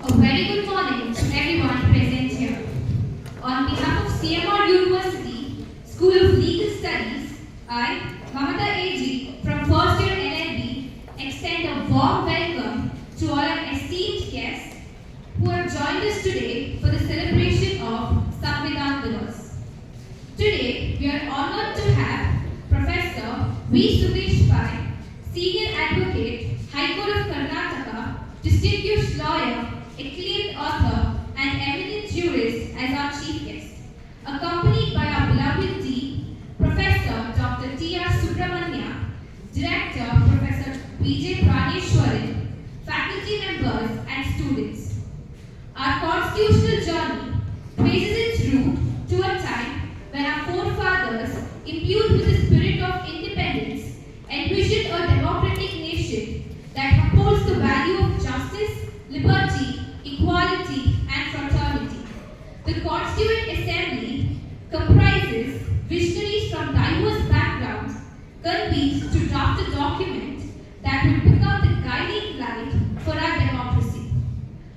A very good morning to everyone present here. On behalf of CMR University, School of Legal Studies, I, Mamata AG from first year LLB, extend a warm welcome to all our esteemed guests who have joined us today for the celebration of Samvidhan Divas. Today, we are honored to have Professor V. Suresh Pai, Senior Advocate, High Court of Karnataka, distinguished lawyer, acclaimed author, and eminent jurist as our chief guest, accompanied by our beloved Dean, Professor Dr. T.R. Subramanya, Director Professor B.J. Praneshwaran, faculty members, and students. Our constitutional journey traces its root to a time when our forefathers, imbued with the spirit of independence, envisioned a democratic nation that upholds the value of justice, liberty, equality, and fraternity. The Constituent Assembly comprises visionaries from diverse backgrounds convened to draft a document that will become the guiding light for our democracy.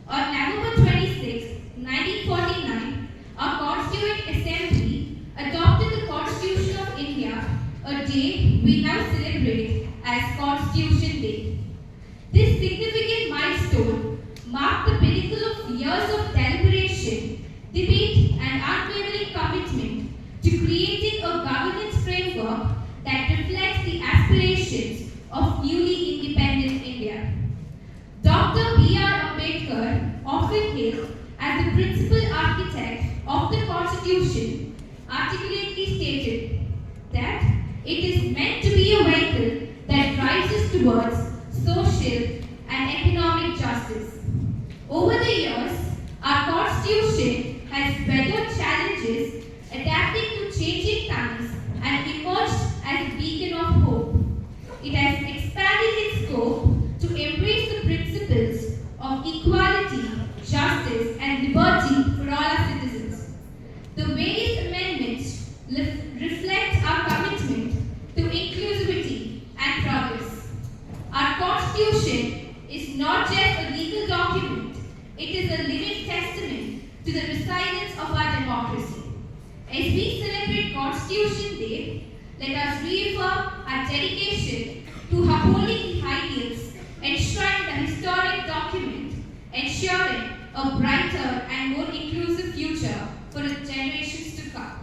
On November 26, 1949, our Constituent Assembly adopted the Constitution of India, a day we now celebrate as Constitution Day. This significant milestone marked the pinnacle of years of deliberation, debate, and unwavering commitment to creating a governance framework that reflects the aspirations of newly independent India. Dr. B.R. Ambedkar, often hailed as the principal architect of the Constitution, articulately stated that it is meant to be a vehicle that drives us towards social and economic justice. Over the years, our Constitution has weathered challenges, adapting to changing times, and emerged as a beacon of hope. It has expanded its scope to embrace the principles of equality, justice, and liberty for all our citizens. The various amendments reflect our commitment to inclusivity and progress. Our Constitution is not just a legal document, it is a living testament to the resilience of our democracy. As we celebrate Constitution Day, let us reaffirm our dedication to upholding the ideals enshrined in the historic document, ensuring a brighter and more inclusive future for the generations to come.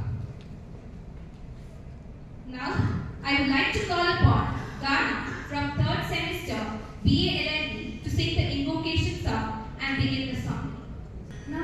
Now, I would like to call upon Ghana from 3rd semester BA LLB to sing the invocation song and begin the song. So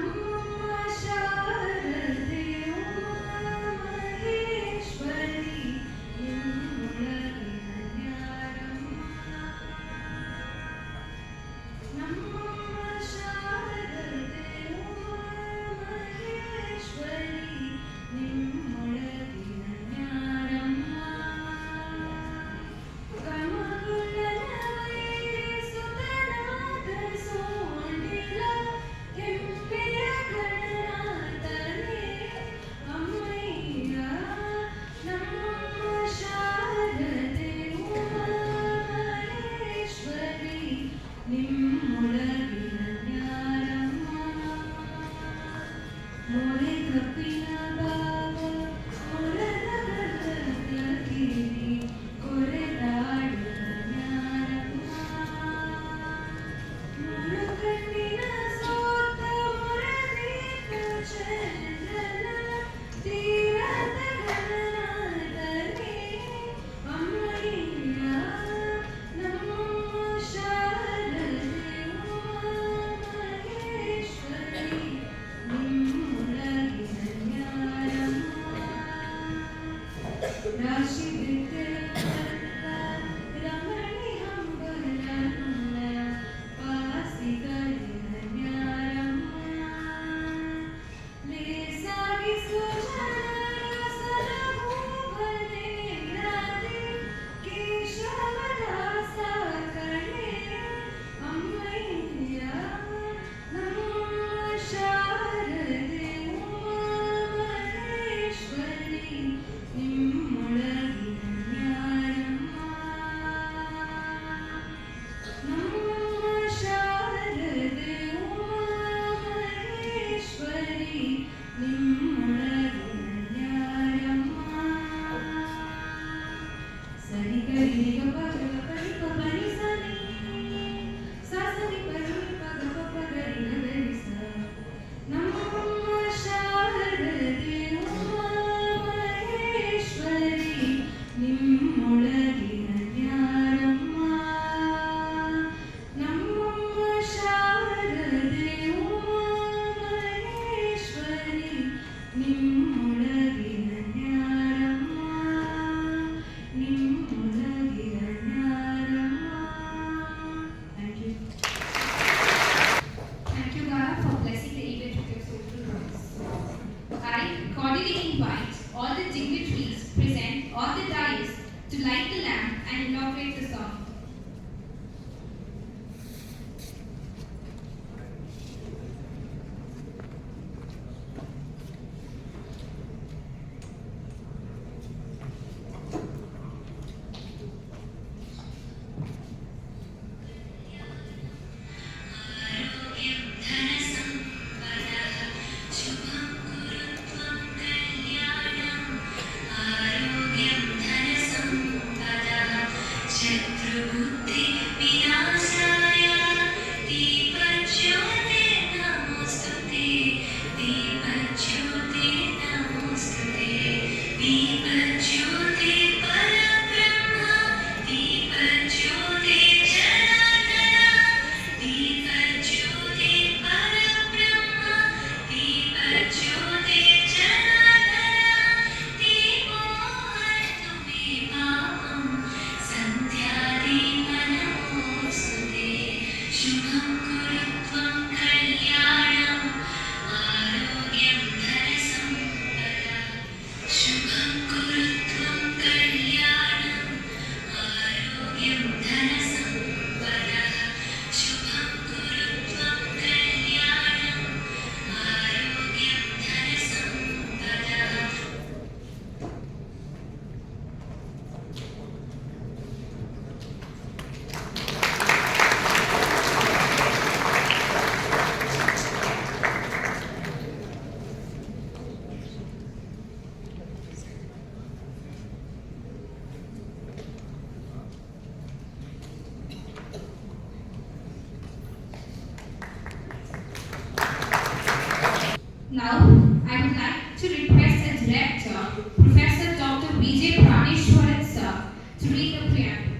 Now, I would like to request the director, Professor Dr. Vijay Praneshwaran sir, to read the preamble.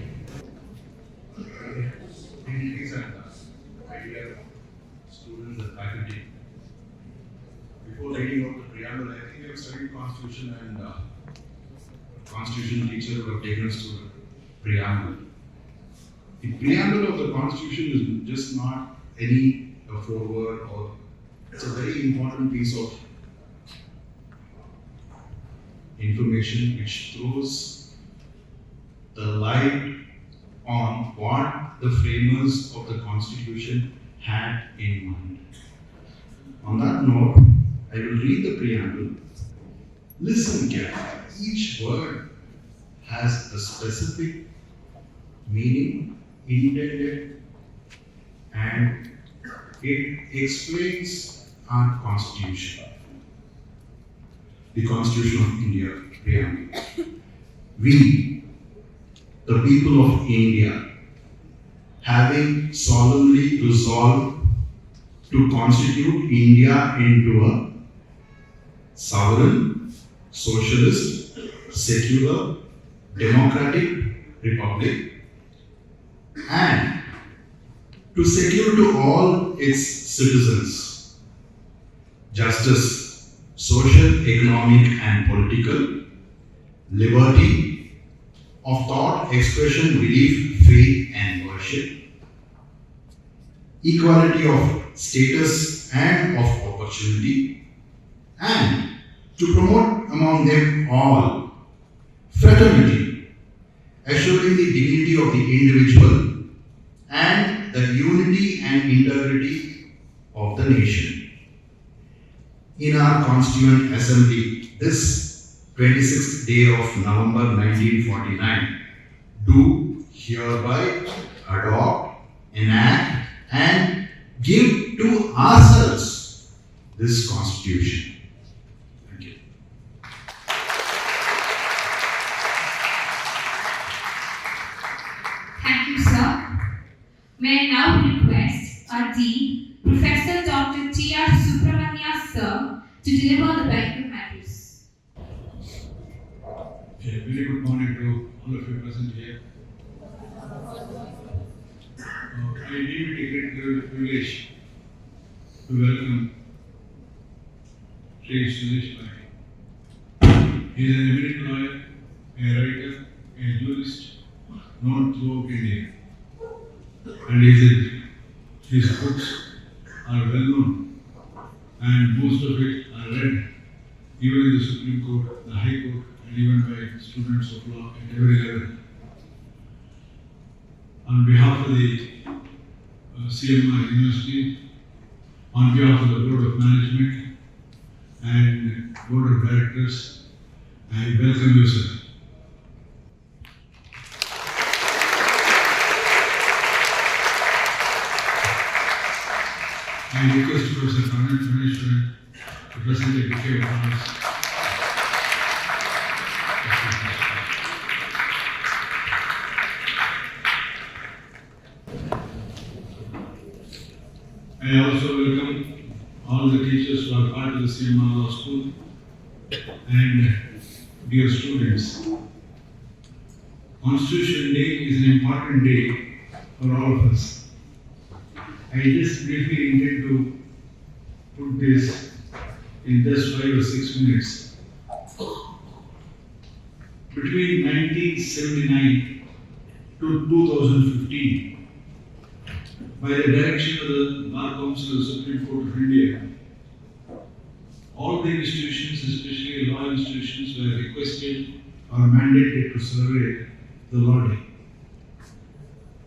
Ladies and my dear students and faculty, before reading out the preamble, I think I have studied Constitution and Constitution teacher would have taken us to the preamble. The preamble of the Constitution is just not any foreword, or it's a very important piece of information which throws the light on what the framers of the Constitution had in mind. On that note, I will read the preamble. Listen carefully. Each word has a specific meaning, intended, and it explains our Constitution. The Constitution of India preamble. We, the people of India, having solemnly resolved to constitute India into a sovereign, socialist, secular, democratic republic, and to secure to all its citizens justice, social, economic, and political, liberty of thought, expression, belief, faith, and worship, equality of status and of opportunity, and to promote among them all fraternity, assuring the dignity of the individual and the unity and integrity of the nation. In our Constituent Assembly, this 26th day of November 1949, do hereby adopt, enact, and give to ourselves this Constitution. Thank you. Thank you, sir. May I now request our Dean, Professor Dr. T.R. Subramania sir, to deliver the welcome address. Okay, very good morning to all of you present here. I deem it a great privilege to welcome Sri Suresh Pai. He is an eminent lawyer, a writer, a jurist, known throughout India. And his books are well known, and most of it are read even in the Supreme Court, the High Court, and even by students of law at every level. On behalf of the CMR University, on behalf of the Board of Management and Board of Directors, I welcome you, sir. I request Professor Praneshwaran to present a bouquet of flowers. I also welcome all the teachers who are part of the CMR Law School and dear students. Constitution Day is an important day for all of us. I just briefly intend to put this in just 5 or 6 minutes. Between 1979 to 2015, by the direction of the Bar Council of the Supreme Court of India, all the institutions, especially law institutions, were requested or mandated to celebrate the Law Day.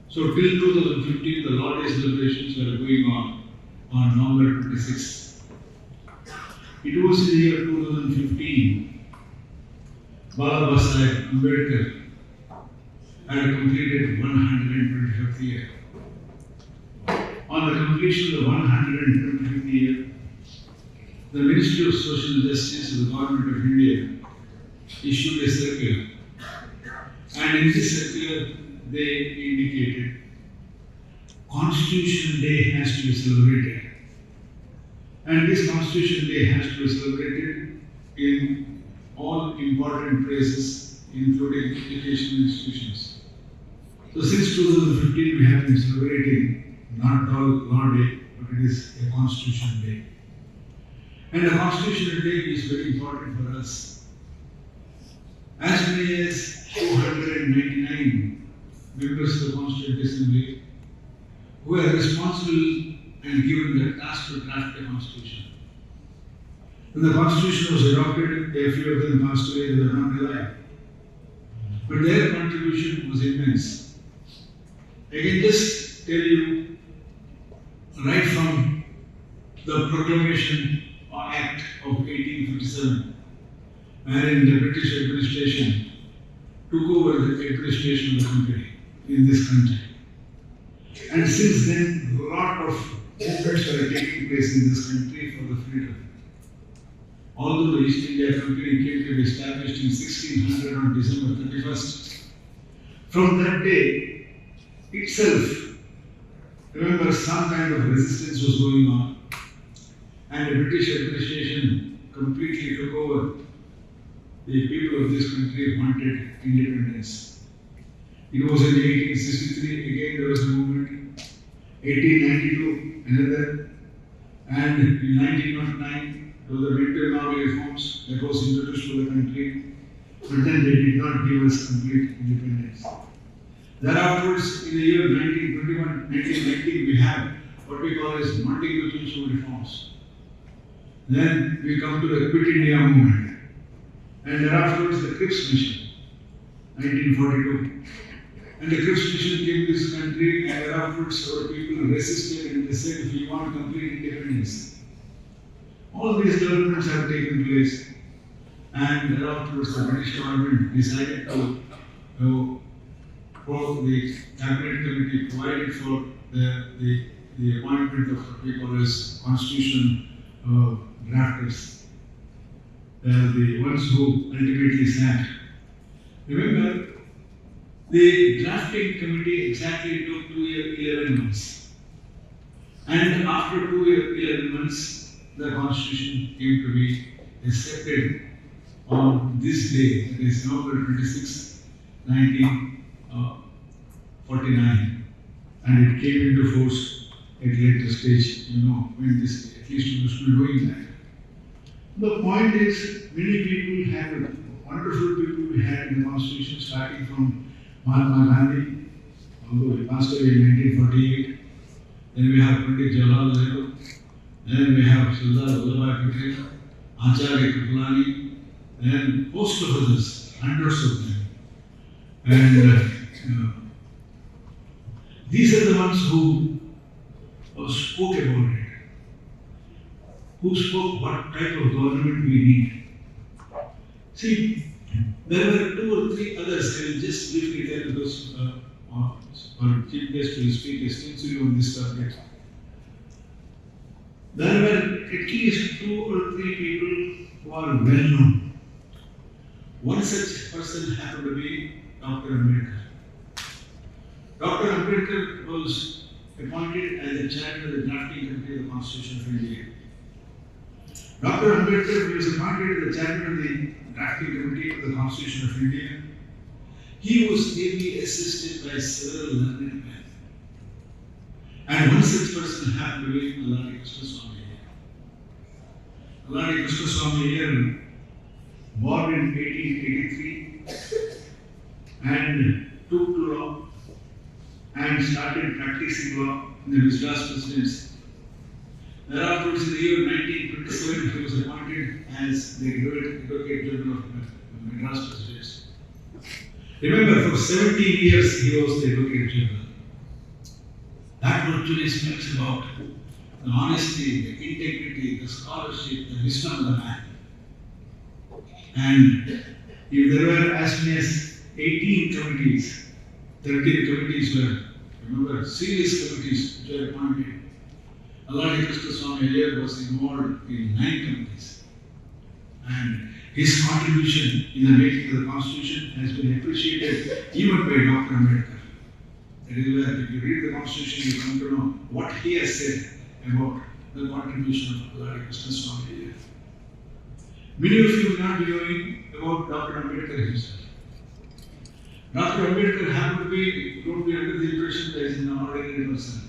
So till 2015, the Law Day celebrations were going on November 26th. It was in the year 2015, Baba Sahib Ambedkar had completed 125th year. On the completion of the 125th year, the Ministry of Social Justice of the Government of India issued a circular, and in this circular they indicated Constitution Day has to be celebrated, and this Constitution Day has to be celebrated in all important places, including educational institutions. So since 2015 we have been celebrating not all Law Day, but it is a Constitution Day. And the Constitution Day is very important for us. As many as 499 members of the Constituent Assembly who are responsible and given the task to draft the Constitution. When the Constitution was adopted, a few of them passed away, they were not alive. But their contribution was immense. I can just tell you, right from the Proclamation Act of 1857, wherein the British administration took over the administration of the country in this country. And since then, a lot of efforts were taking place in this country for the freedom. Although the East India Company came to be established in 1600 on December 31st, from that day itself, remember, some kind of resistance was going on, and the British administration completely took over. The people of this country wanted independence. It was in 1863, again there was a movement, 1892, another, and in 1909, there were the military army reforms that was introduced to the country, but then they did not give us complete independence. Thereafterwards, in the year 1921, 1919, we have what we call as multi-constitutional reforms. Then we come to the Quit India movement, and thereafterwards the Cripps Mission, 1942. And the Cripps Mission came to this country, and thereafterwards our people resisted and they said, if you want complete independence. All these developments have taken place, and thereafterwards the British government decided to for the cabinet committee provided for the appointment of what we call as constitution drafters, the ones who ultimately sat. Remember, the drafting committee exactly took 2 years, 11 months. And after 2 years, 11 months, the Constitution came to be accepted on this day, that is November 26, 1949. And it came into force at a later stage, when this, at least we were still doing that. The point is, many people had, wonderful people we had in the Constitution, starting from Mahatma Gandhi, although he passed away in 1948. Then we have Pandit Jawaharlal Nehru. Then we have Sardar Vallabhbhai Patel, Acharya Kripalani, and host of others, hundreds of them. And these are the ones who spoke about it, who spoke what type of government we need. See, there were 2 or 3 others. I will just briefly tell because our chief guest will speak extensively on this subject. There were at least 2 or 3 people who are well known. One such person happened to be Dr. Ambedkar. Dr. Ambedkar was appointed as the chairman of the drafting committee of the Constitution of India. Dr. Ambedkar was appointed as the chairman of the drafting committee of the Constitution of India. He was ably assisted by several learned men. And one such person happened to be Alladi Krishnaswamy Iyer. Alladi Krishnaswamy Iyer, born in 1883, and took to law and started practicing law in the Madras presidency. Thereafter, in the year 1927, he was appointed as the Advocate General of the Madras presidency. Remember, for 17 years he was the Advocate General. That virtually speaks about the honesty, the integrity, the scholarship, the wisdom of the man. And if there were as many as 18 committees, 13 committees were, remember, serious committees which were appointed. Alladi Krishnaswamy Iyer was involved in 9 committees. And his contribution in the making of the Constitution has been appreciated even by Dr. Ambedkar. That is where, if you read the Constitution, you come to know what he has said about the contribution of Alladi Krishnaswamy Iyer. Many of you will not be knowing about Dr. Ambedkar himself. Dr. Ambedkar happened to be, don't be under the impression that he is an ordinary person.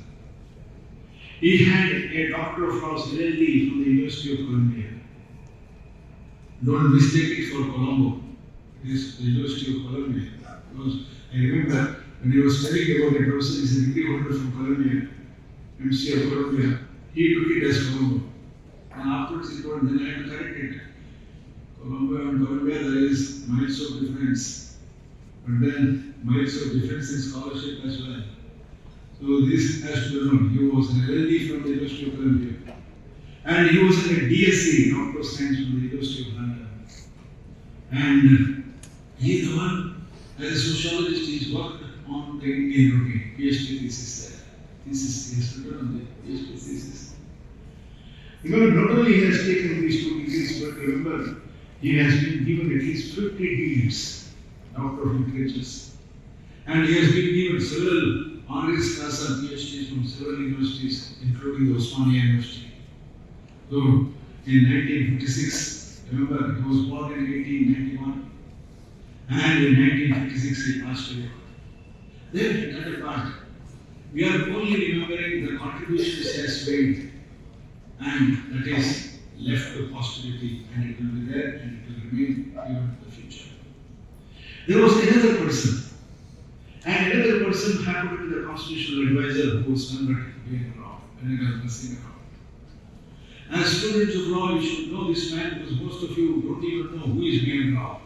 He had a Doctor of Laws LLD from the University of Columbia. Don't mistake it for Colombo. It is the University of Columbia. Because I remember when he was studying about a person, he's a degree holder from Columbia, MC of Columbia, he took it as Colombo. And afterwards he told, then I had to correct it. Colombo and Columbia, there is miles of difference. But then miles of difference in scholarship as well. So this has to be known. He was an LLD from the University of Columbia. And he was in a DSc, Doctor of Science from the University of London. And he is the one, as a sociologist, he's worked on the Indian routine, PhD thesis there. He has written on the PhD thesis. Remember, not only he has taken these 2 degrees, but remember, he has been given at least 50 degrees, Doctor of Literatures. And he has been given several honoris causa PhDs from several universities, including the Osmania University. So, in 1956, remember, he was born in 1891, and in 1956 he passed away. Then, another part, we are only remembering the contributions he has made, and that is left to posterity, and it will be there, and it will remain even in the future. There was another person, and another person happened to be the constitutional advisor who was none but B.N. Rao, Venegal Narasimha Rao. As students of law, you should know this man because most of you don't even know who is B.N. Rao.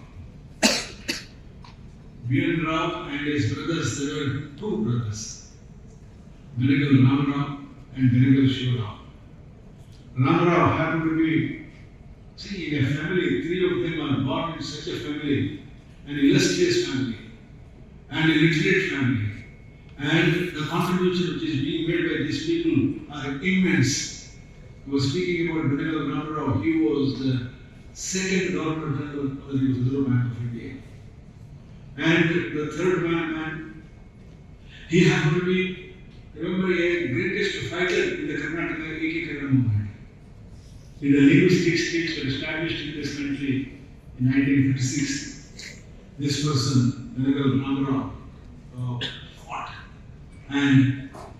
B.N. Rao and his brothers, there were 2 brothers, Venegal Ramarao and Venegal Shivarao. Ramarao happened to be, see, in a family, 3 of them are born in such a family, an illustrious family, and a literate family. And the contribution which is being made by these people are immense. I was speaking about Venegal Ramarao. He was the 2nd Governor General of the Reserve Bank of India. And the 3rd man, he happened to be, remember, a greatest fighter in the Karnataka Ekikara movement. In the linguistic states were established in this country in 1956. This person, Venegal Ramarao,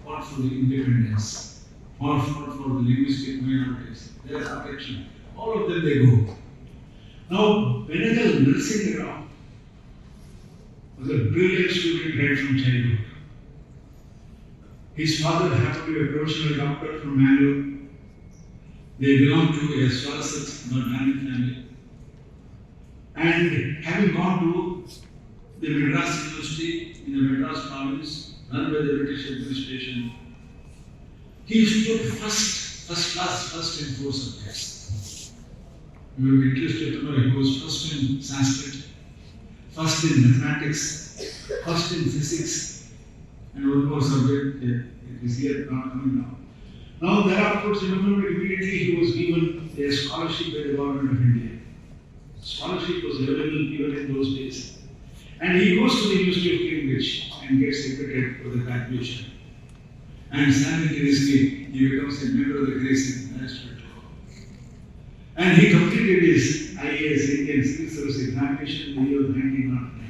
fought for the independence, fought for the linguistic minorities, their protection. All of them they go. Now, Venegal Narasimha Rao was a brilliant student right from childhood. His father happened to be a professional doctor from Mangalore. They belonged to a Swarasat, not Nandi family. And having gone to the Madras University in the Madras province, run by the British administration, he stood first in 4 subjects. You will be interested to know he was first in Sanskrit, first in mathematics, first in physics, and one more subject is here not coming now. Now thereafter, remember, immediately he was given a scholarship by the government of India. Scholarship was available even in those days. And he goes to the University of Cambridge and gets accredited for the graduation. And simultaneously, he becomes a member of the Grace Management Law. And he completed his IAS, Indian Civil Service examination in the year 1909.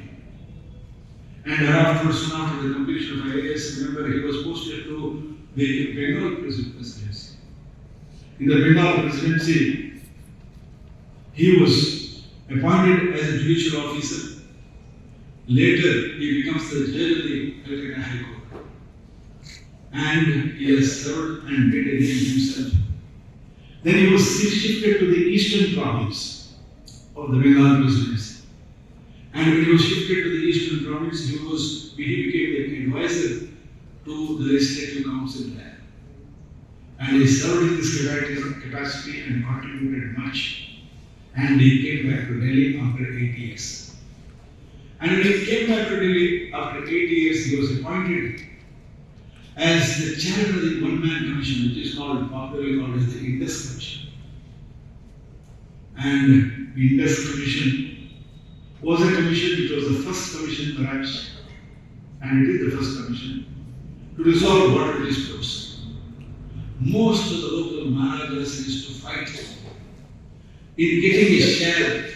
And thereafter, soon after the completion of IAS, remember, he was posted to the Bengal presidency. In the Bengal presidency, he was appointed as a judicial officer. Later, he becomes the judge of the Calcutta High Court. and he has served and did a name himself. Then he was shifted to the eastern province of the Bengal presidency. And when he was shifted to the eastern province, he became the advisor to the legislative council there. And he served in this capacity and contributed much. And he came back to Delhi after 8 years. And when he came back to Delhi after 8 years, he was appointed as the chairman of the one-man commission, which is popularly called as the Indus Commission. And the Indus Commission was a commission which was the first commission perhaps, and it is the first commission, to resolve water disputes. Most of the local Maharajas used to fight in getting a share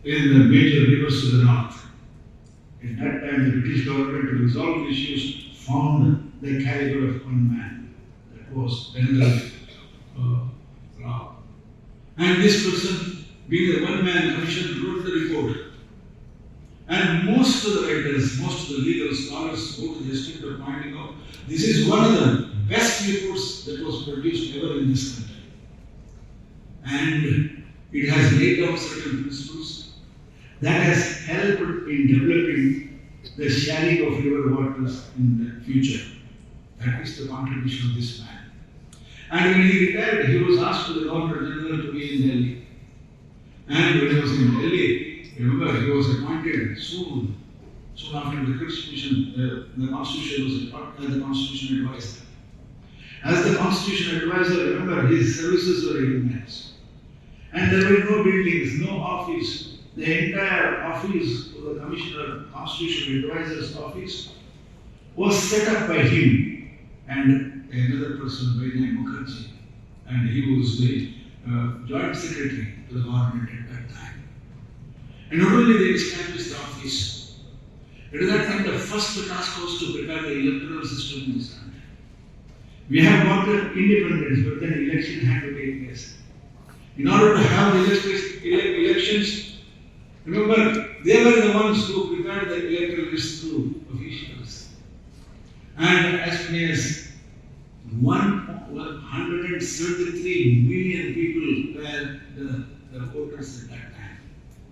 in the major rivers to the north. At that time, the British government, to resolve issues, found the caliber of one man. That was General Rao. And this person, being the one-man commission, wrote the report. And most of the writers, most of the legal scholars go to the extent of pointing out this is one of the best reports that was produced ever in this country. And it has laid down certain principles that has helped in developing the sharing of river waters in the future. That is the contribution of this man. And when he retired, he was asked to the Governor General to be in Delhi. And when he was in Delhi, remember, he was appointed soon after the Constitution, the Constitution was appointed as the Constitution advisor. As the Constitution advisor, remember, his services were immense. And there were no buildings, no office. The entire office of the Commissioner, Constitution Advisor's office, was set up by him and another person by the name Mukherjee. And he was the Joint Secretary to the government at that time. And not only they established the office, but at that time the first task was to prepare the electoral system in this country. We have got the independence, but then election had to take place. In order to have the elections, remember, they were the ones who prepared the electoral list through officials. And as many as 173 million people were the voters at that time.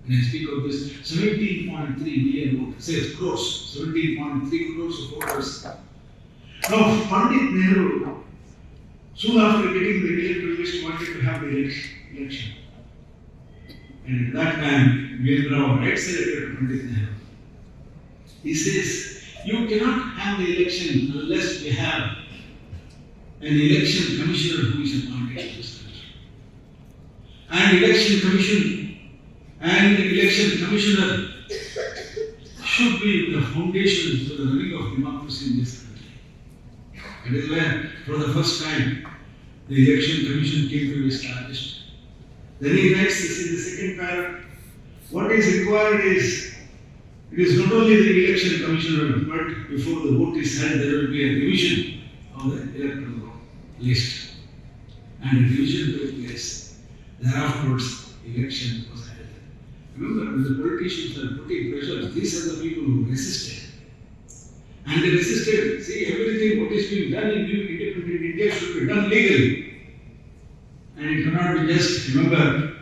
When I speak of this, 17.3 million voters, say crores, 17.3 crores of voters. Now, Pandit Nehru, soon after getting the electoral list, wanted to have the election. And at that time, Veer Rao writes a letter to Pandit Nehru. He says, you cannot have the election unless we have an election commissioner who is appointed to this country. And election commission and the election commissioner should be the foundation for the running of democracy in this country. That is where, for the first time, the election commission came to be established. Then he writes this in the second paragraph. What is required is, it is not only the election commissioner, but before the vote is held, there will be a revision of the electoral list. And a revision took place. Thereafterwards, election was held. Remember, when the politicians are putting pressure, these are the people who resisted. And they resisted. See, everything what is being done in independent India should be done legally. And it cannot be just, remember,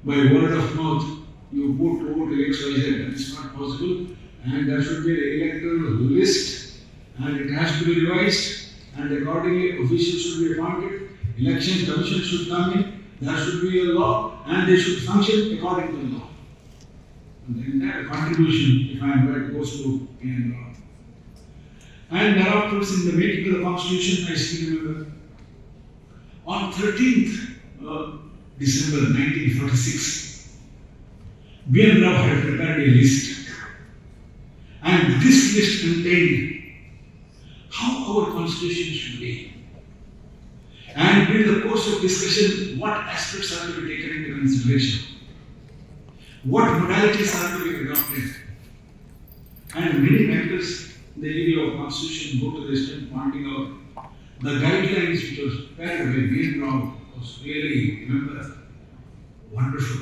by word of mouth, you put to vote XYZ. That is not possible. And there should be an electoral list, and it has to be revised, and accordingly officials should be appointed, election commission should come in, there should be a law, and they should function according to the law. And the entire contribution, if I am right, goes to PN law. And thereafter, in the making of the Constitution, I still remember, on 13th December 1946, B.N. Rao had prepared a list. And this list contained how our Constitution should be. And during the course of discussion, what aspects are to be taken into consideration, what modalities are to be adopted. And many members in the area of Constitution go to the extent pointing out the guidelines which was prepared by B.N. Rao was really, remember, wonderful.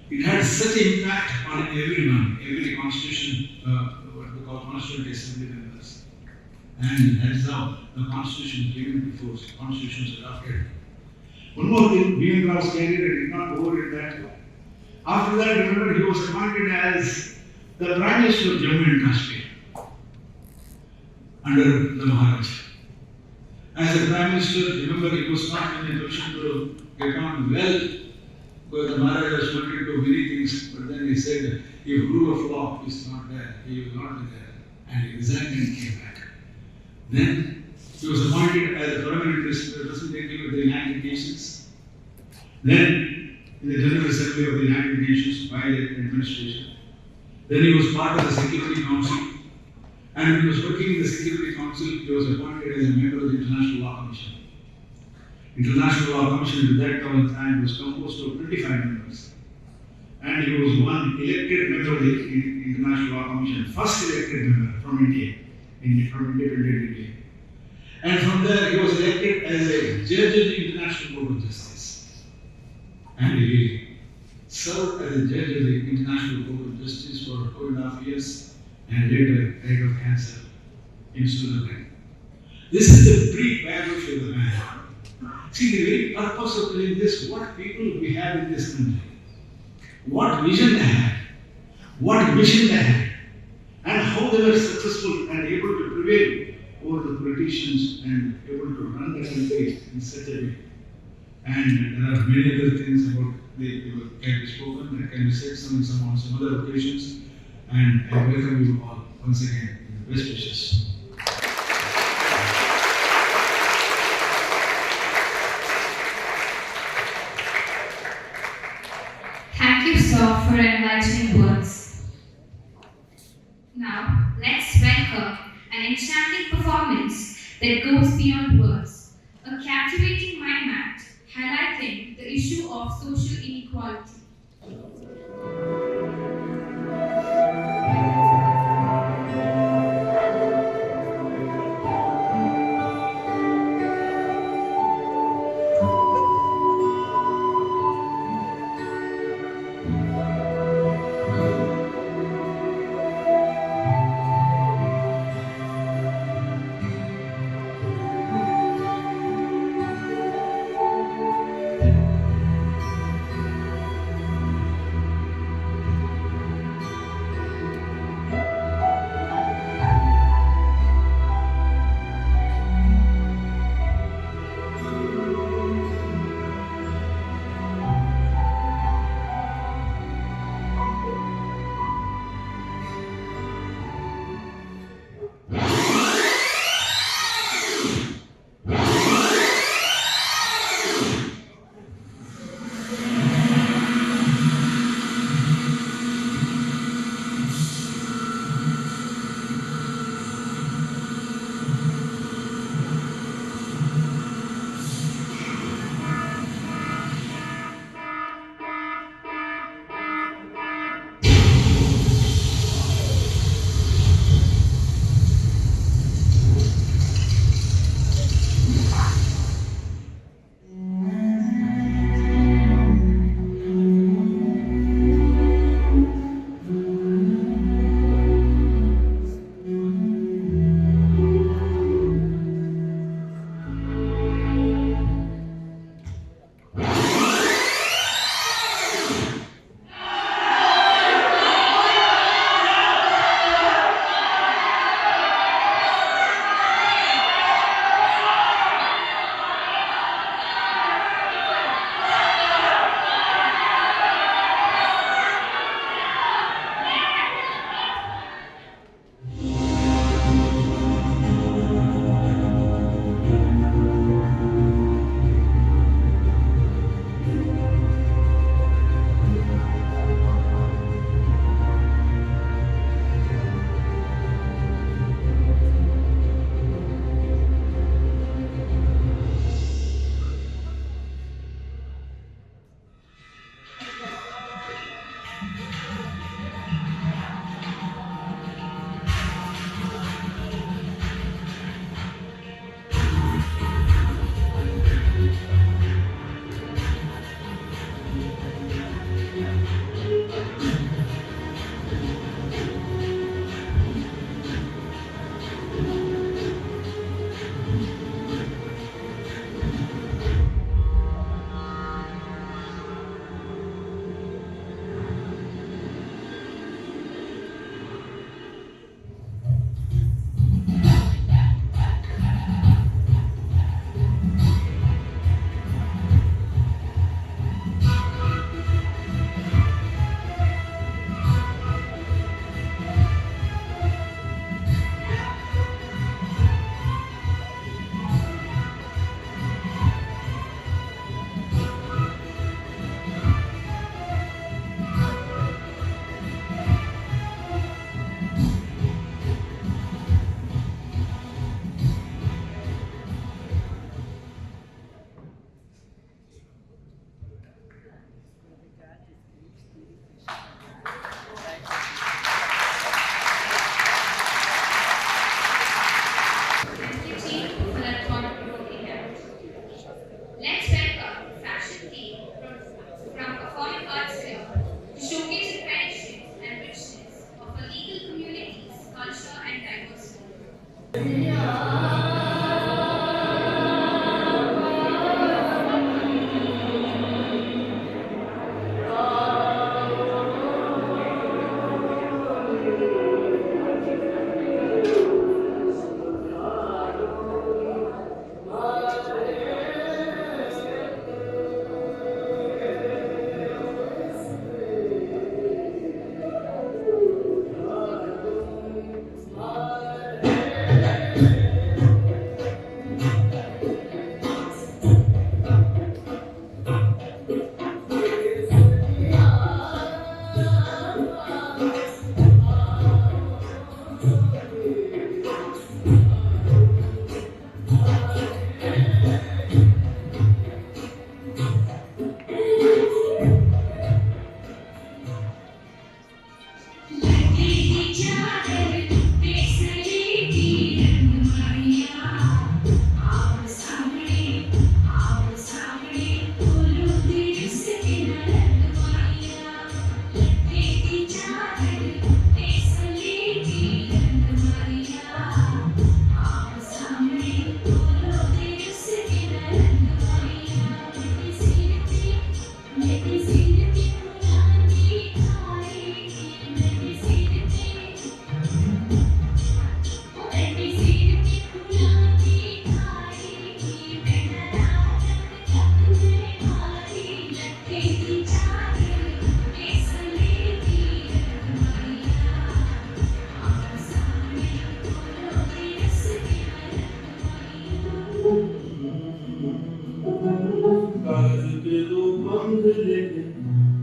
It had such an impact on everyone, every Constitution, what we call Constituent Assembly members. And that is how the Constitution came into force. The Constitution was adopted. One more thing, B.N. Rao's career did not go over in that. After that, remember, he was appointed as the Prime Minister of Jammu and Kashmir under the Maharaja. As a Prime Minister, remember, he was not in a position to get on well, because the Maharaja wanted to do many things, but then he said, if rule of law is not there, he will not be there. And he resigned and came back. Then he was appointed as a permanent representative of the United Nations. Then in the General Assembly of the United Nations by the administration. Then he was part of the Security Council. And when he was working in the Security Council, he was appointed as a member of the International Law Commission. International Law Commission at that time was composed of 25 members. And he was one elected member of the International Law Commission, first elected member from India, from independent India. And from there, he was elected as a judge of the International Court of Justice. And he served as a judge of the International Court of Justice for 2.5 years and later died of cancer in Switzerland. This is the brief biography of the man. See, the very purpose of telling this, what people we have in this country, what vision they had, what mission they had, and how they were successful and able to prevail over the politicians and able to run the country in such a way. And there are many other things about can be spoken and can be said on some other occasions. And I welcome you all once again in the best wishes. Thank you, sir, for enlightening words. Now, let's welcome an enchanting performance that goes beyond words, a captivating mind map highlighting the issue of social inequality.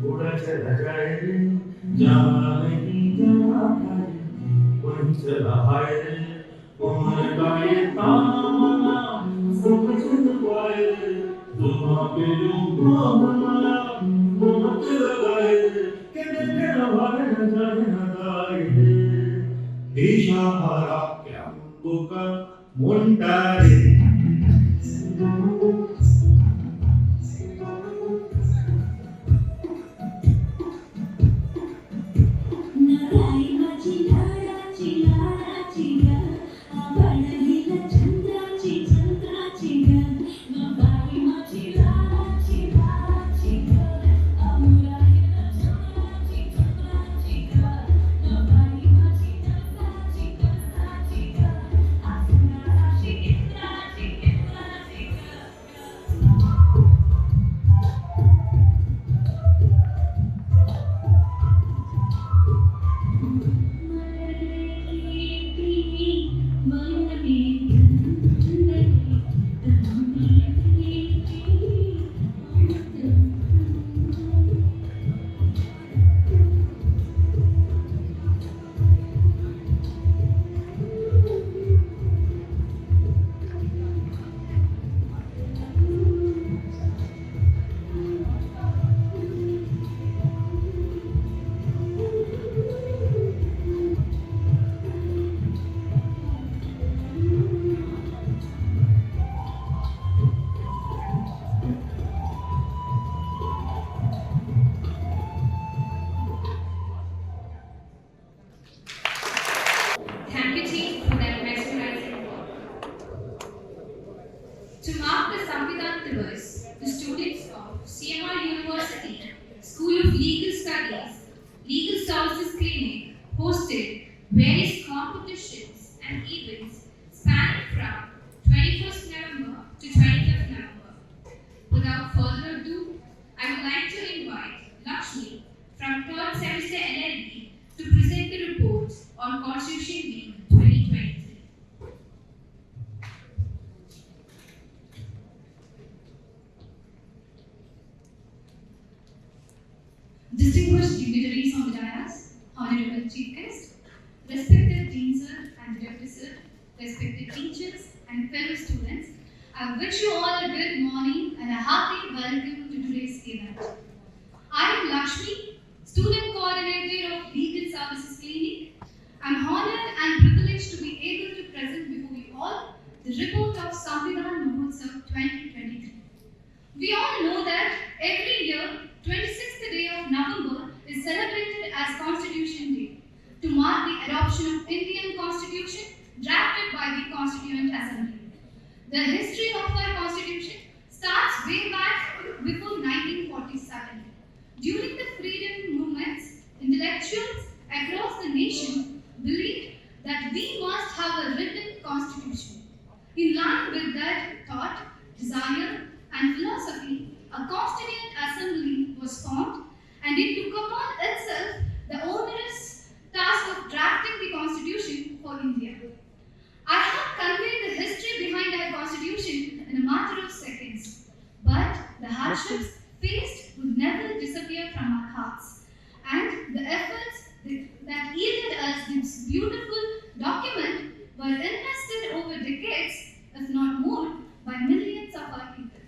उड़ा चला जाए रे, जहाँ नहीं जहाँ है वहीं चला हाय रे, उम्र का ये ताना समझ न पाए रे, दुआ पे जो मोहमाया वो मत लगाए रे, के देखे न भागे न जाए न दाए रे, दिशा हारा क्या बुका मुंडा रे. Thank you, team, for that mesmerizing work. To mark the Samvidhan Divas, the students of CMR University, School of Legal Studies, Legal Services Clinic hosted various competitions and events spanning from 21st November to 25th November. Without further ado, I would like to invite Lakshmi from 3rd semester LLB to present the report on Constitution Week 2023. Distinguished dignitaries on the dais, Honorable Chief Guest, respected Dean Sir and Deputy Sir, respected teachers and fellow students, I wish you all a good morning and a hearty welcome to today's event. I am Lakshmi, Student Coordinator of Legal Services Clinic. I am honored and privileged to be able to present before you all the report of Samvidhan Mahotsav 2023. We all know that every year, 26th day of November is celebrated as Constitution Day to mark the adoption of Indian Constitution drafted by the hardships faced would never disappear from our hearts. And the efforts that yielded us this beautiful document were invested over decades, if not more, by millions of our people.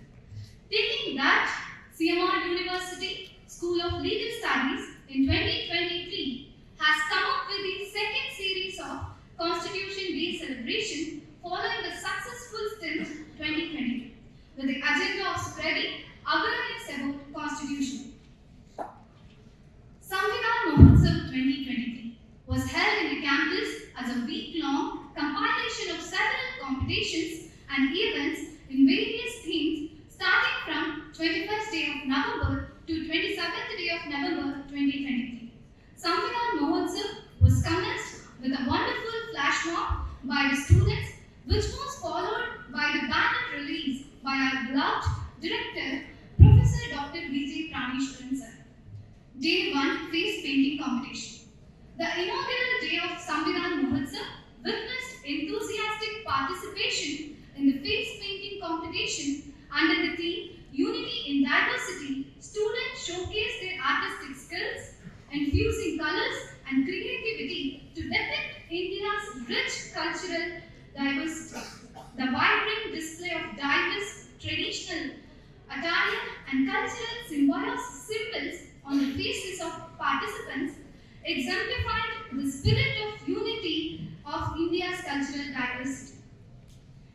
Taking that, CMR University School of Legal Studies in 2023 has come up with the second series of Constitution Day celebration following the successful stint 2022 with the agenda of spreading awareness about Constitution. Samvidhan Mahotsav 2023 was held in the campus as a week-long compilation of several competitions and events in various themes starting from 21st day of November to 27th day of November 2023. Samvidhan Mahotsav was commenced with a wonderful flash mob by the students, which was followed by the banner release by our beloved director, Professor Dr. V.J. Praneshwaran sir. Day 1 Face Painting Competition. The inaugural day of Samvidhan Mahotsav witnessed enthusiastic participation in the face painting competition under the theme Unity in Diversity. Students showcased their artistic skills, infusing colors and creativity to depict India's rich cultural diversity. The vibrant display of diverse traditional attire and cultural symbols on the faces of participants exemplified the spirit of unity of India's cultural diversity.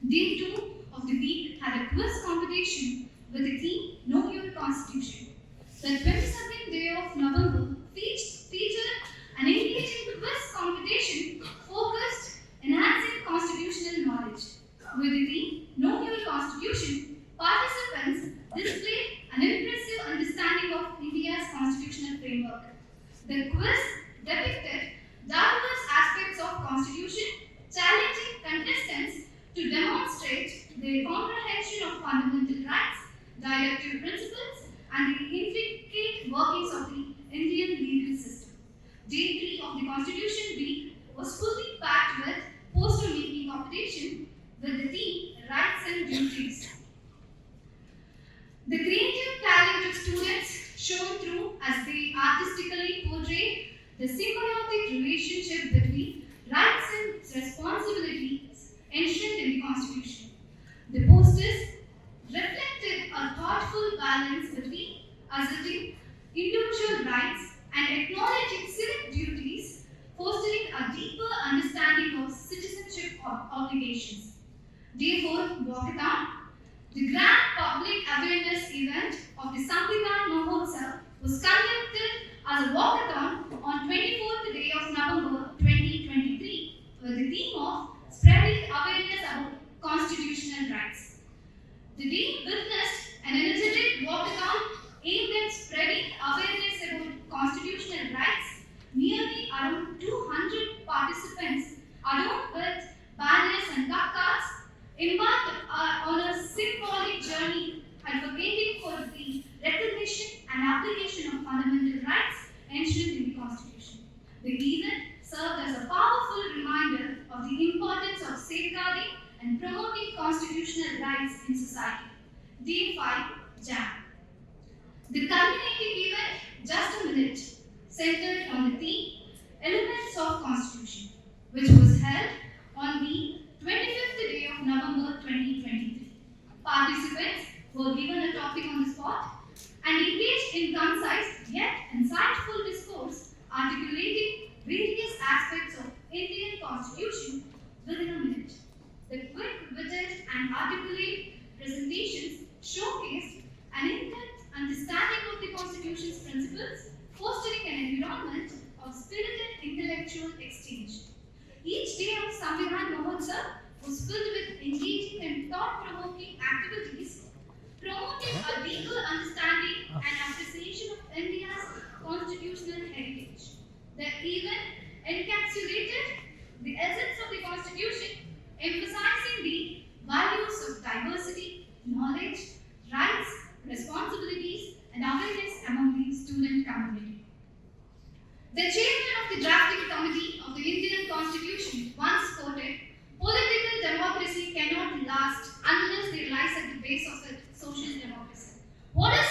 Day 2 of the week had a quiz competition with the theme Know Your Constitution. The 22nd day of November featured an engaging quiz competition focused enhancing constitutional knowledge. With the theme Know Your Constitution, participants displayed an impressive understanding of India's constitutional framework. The quiz depicted diverse aspects of constitution, challenging contestants to demonstrate their comprehension of fundamental rights, directive principles, and the intricate workings of the Indian legal system. Day 3 of the Constitution Week was fully packed with poster making competition with the theme Rights and Duties. The creative talent of students shone through as they artistically portrayed the symbiotic relationship between rights and responsibilities enshrined in the Constitution. The posters reflected a thoughtful balance between asserting individual rights and acknowledging civic duties, fostering a deeper understanding of citizenship obligations. Day 4 Walkathon. The grand public awareness event of the Samvidhan Mahotsav was conducted as a walkathon on 24th day of November 2023 with the theme of spreading awareness about constitutional rights. The day witnessed an energetic walkathon aimed at spreading awareness about constitutional rights. Nearly around 200 participants, adorned with banners and placards, embarked on a symbolic journey advocating for the recognition and application of fundamental rights enshrined in the Constitution. The event served as a powerful reminder of the importance of safeguarding and promoting constitutional rights in society. Day 5 Jam. The culminating event, Just a Minute, centered on the theme Elements of Constitution, which was held on the 25th day of November 2023. Participants were given a topic on the spot and engaged in concise yet insightful discourse articulating various aspects of Indian Constitution within a minute. The quick-witted and articulate presentations showcased an in-depth understanding of the Constitution's principles, fostering an environment of spirited intellectual exchange. Each day of Samvidhan Mahotsav was filled with engaging and thought-provoking activities, promoting a deeper understanding and appreciation of India's constitutional heritage. The event encapsulated the essence of the Constitution, emphasizing the values of diversity, knowledge, rights, responsibilities, and awareness among the student community. The chairman of the drafting committee of the Indian Constitution once quoted, "Political democracy cannot last unless there lies at the base of it social democracy." What is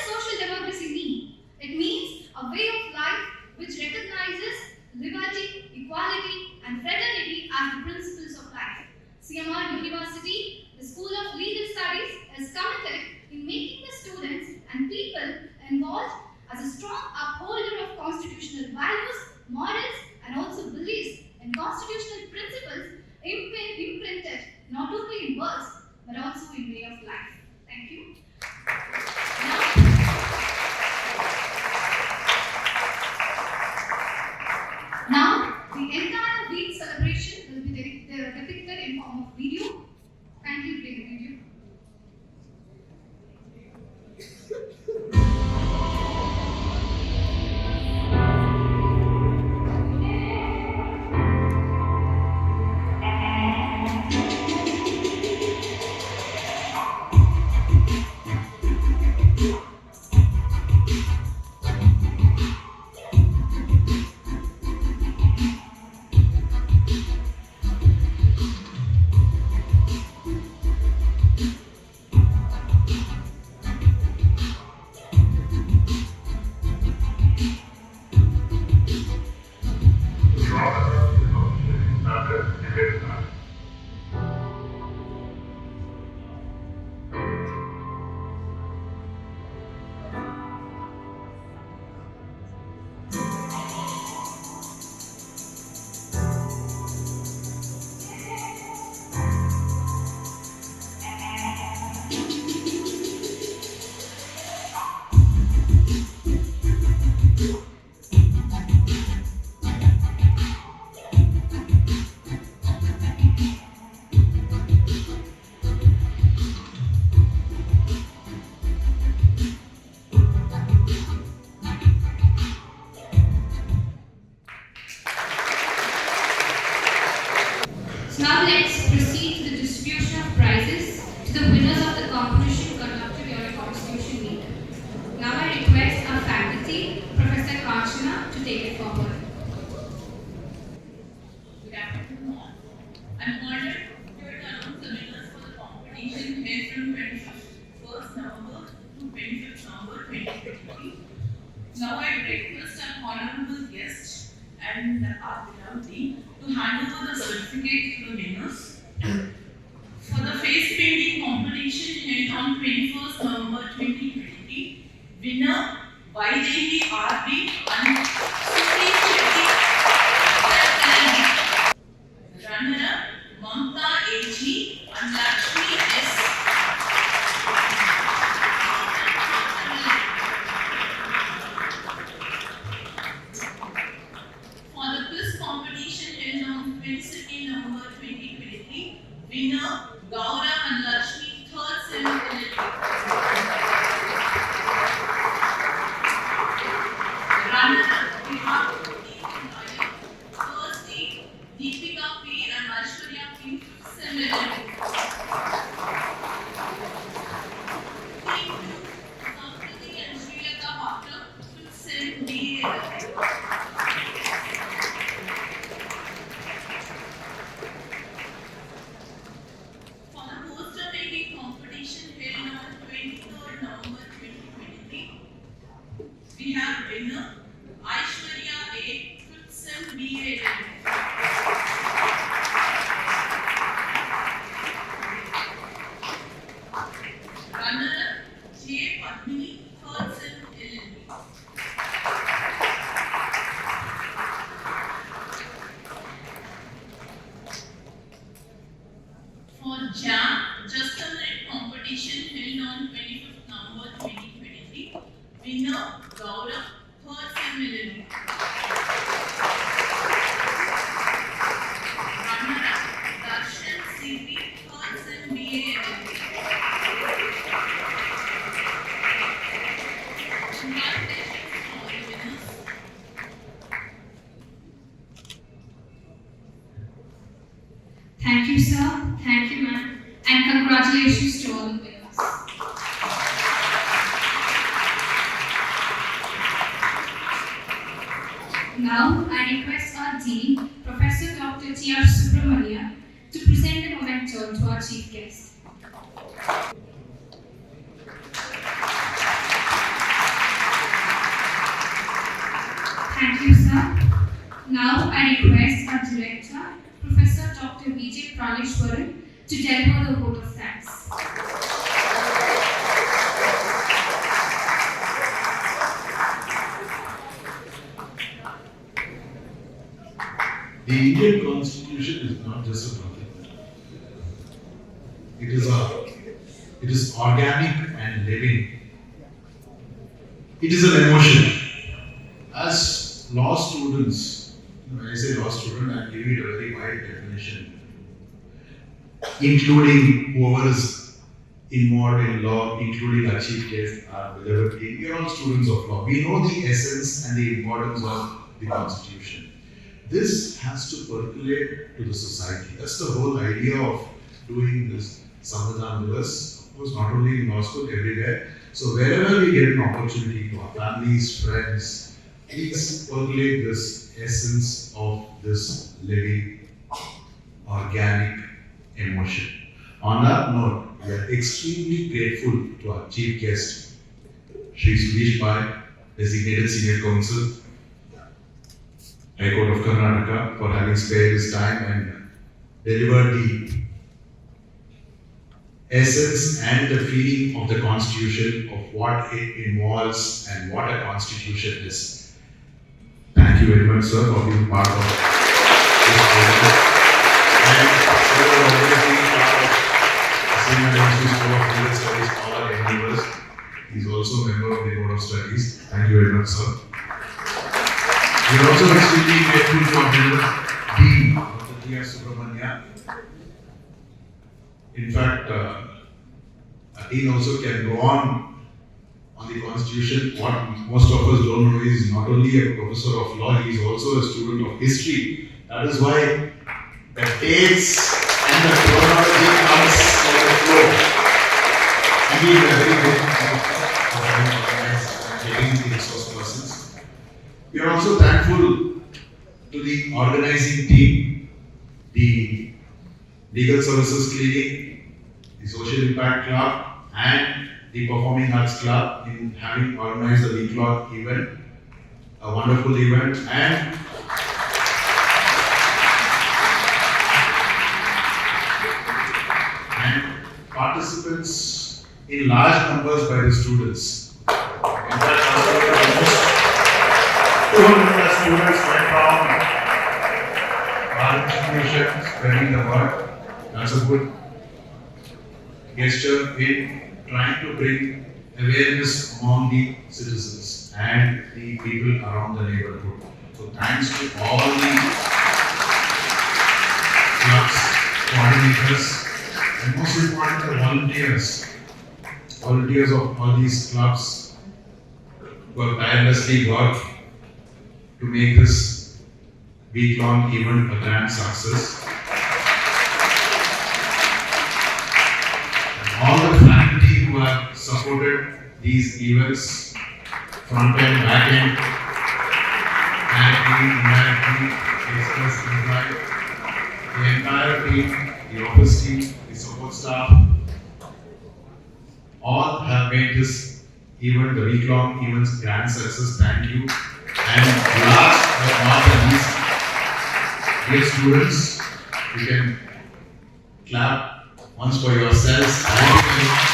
Now I request our honorable guest and our beloved dean to hand over the certificate to the winners. For the face painting competition held on 21st November 2023, winner Vaidehi R.D. and Suti Shetty, runner-up Mamta A.G. and Lakshmi S. For the quiz competition held on 22nd November 2023, winner Gaura and Lakshmi, 3rd, 7th, and 11th. Runner-up Bihar Thursday, Deepika P. and Aishwarya P. 5th, 7th, and 11th. Team 2, Samvidhan and Srilata Bhatta, 5th, 7th, D, 11th. For the poster making competition held on 23rd November 2023, we have winner Aishwarya A. 5th Sem BA. Runner J. Padmini 3rd Sem LLB. For JAM Just a Minute competition held on 25th November 2023, winner Gaurav 3rd Sem LLB. Runner-up Darshan CP 3rd Sem BA LLB. Congratulations to all the winners. Thank you, sir. Thank you, ma'am. And congratulations to all the winners. Now, I request our Dean, Professor Dr. T.R. Subramania, to present the memento to our chief guest. Thank you, sir. Now, I request our Director, Professor Dr. V.J. Praneshwaran, to deliver the vote of thanks. The Indian Constitution is not just a document. It is organic and living. It is an emotion. As law students, when I say law student, I am giving it a very wide definition, including whoever is involved in law, including our chief guest, our beloved dean. We are all students of law. We know the essence and the importance of the Constitution. This has to percolate to the society. That's the whole idea of doing this Samvidhan Divas. Of course, not only in law school, everywhere. So wherever we get an opportunity to our families, friends, please percolate this essence of this living, organic emotion. On that note, we are extremely grateful to our chief guest, Shri Sudesh Pai, Designated Senior Counsel, High Court of Karnataka, for having spared his time and delivered the essence and the feeling of the Constitution, of what it involves and what a Constitution is. Thank you very much, sir, for being part of this program. And for always being part of the CMR University School of Legal Studies, all our endeavors. He is also a member of the Board of Studies. Thank you very much, sir. We are also extremely grateful for the Dean, Dr. T.R. Subramania. In fact, a dean also can go on the Constitution. What most of us don't know is not only a professor of law, he is also a student of history. That is why the dates and the chronology comes from the flow. And he is a very good for having organized and getting the resource persons. We are also thankful to the organizing team, the Legal Services Clinic, the Social Impact Club, and the Performing Arts Club in having organized the week-long event. a wonderful event, and participants in large numbers by the students. In fact, almost 200 students went from our institution spreading the word. That's a good gesture in trying to bring awareness among the citizens and the people around the neighborhood. So thanks to all the clubs, coordinators, and most importantly, the volunteers of all these clubs who have tirelessly worked to make this week-long event a grand success. And all the faculty who have supported these events, front end, back end, directly, indirectly, express, implied, the entire team, the office team, the support staff, all have made this event, the week-long event's grand success. Thank you. And last but not the least, dear students, you can clap once for yourselves. Thank you very much.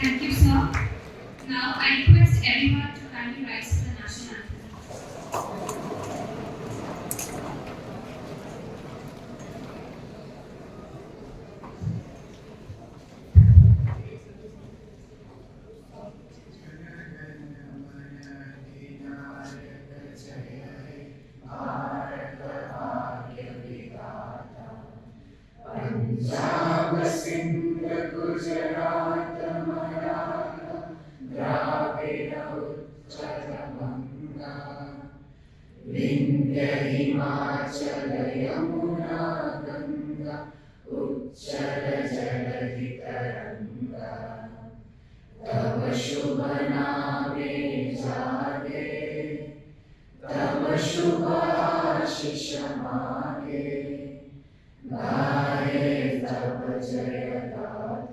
Thank you, sir. Now I request everyone to kindly rise for the National Anthem. Punjab Sindh Gujarat Maratha Dravida Utkal Ganga Vindhya Himachal Yamuna Ganga उच्चल जलधि तरंगा तब शुभ नामे जागे तब शुभ आशीष मांगे गाये तब जय गाथा